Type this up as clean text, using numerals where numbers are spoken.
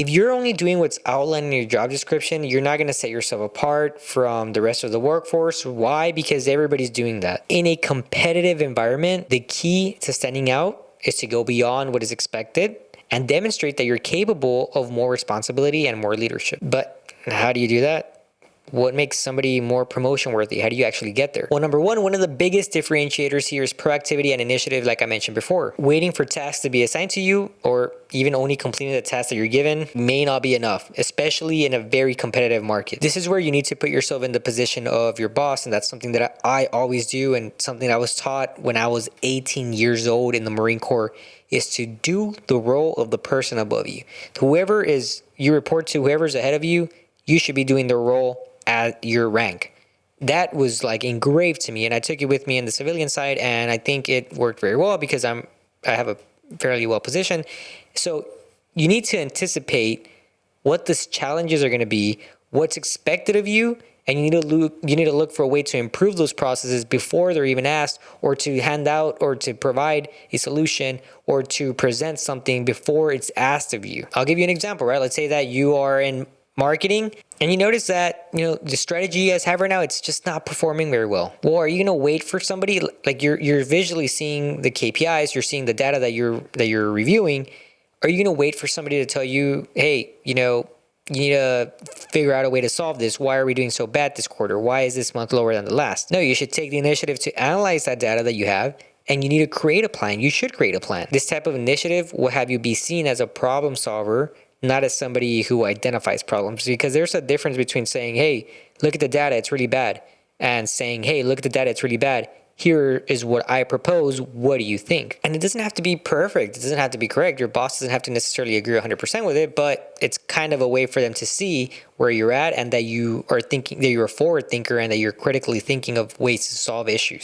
If you're only doing what's outlined in your job description, you're not going to set yourself apart from the rest of the workforce. Why? Because everybody's doing that. In a competitive environment, the key to standing out is to go beyond what is expected and demonstrate that you're capable of more responsibility and more leadership. But how do you do that? What makes somebody more promotion worthy? How do you actually get there? Well, number one of the biggest differentiators here is proactivity and initiative, like I mentioned before. Waiting for tasks to be assigned to you or even only completing the tasks that you're given may not be enough, especially in a very competitive market. This is where you need to put yourself in the position of your boss, and that's something that I always do, and something that I was taught when I was 18 years old in the Marine Corps, is to do the role of the person above you. Whoever is you report to, whoever's ahead of you, you should be doing the role at your rank. That was like engraved to me, and I took it with me in the civilian side, and I think it worked very well because I have a fairly well position. So you need to anticipate what the challenges are going to be, what's expected of you, and you need to look for a way to improve those processes before they're even asked, or to hand out or to provide a solution or to present something before it's asked of you. I'll give you an example, right? Let's say that you are in marketing and you notice that, the strategy you guys have right now, it's just not performing very well. Well, are you going to wait for somebody? Like you're visually seeing the KPIs, you're seeing the data that you're reviewing. Are you going to wait for somebody to tell you, hey, you need to figure out a way to solve this. Why are we doing so bad this quarter? Why is this month lower than the last? No, you should take the initiative to analyze that data that you have, and you need to create a plan. You should create a plan. This type of initiative will have you be seen as a problem solver, not as somebody who identifies problems, because there's a difference between saying, hey, look at the data, it's really bad, and saying, hey, look at the data, it's really bad. Here is what I propose. What do you think? And it doesn't have to be perfect. It doesn't have to be correct. Your boss doesn't have to necessarily agree 100% with it, but it's kind of a way for them to see where you're at and that you are thinking, that you're a forward thinker and that you're critically thinking of ways to solve issues.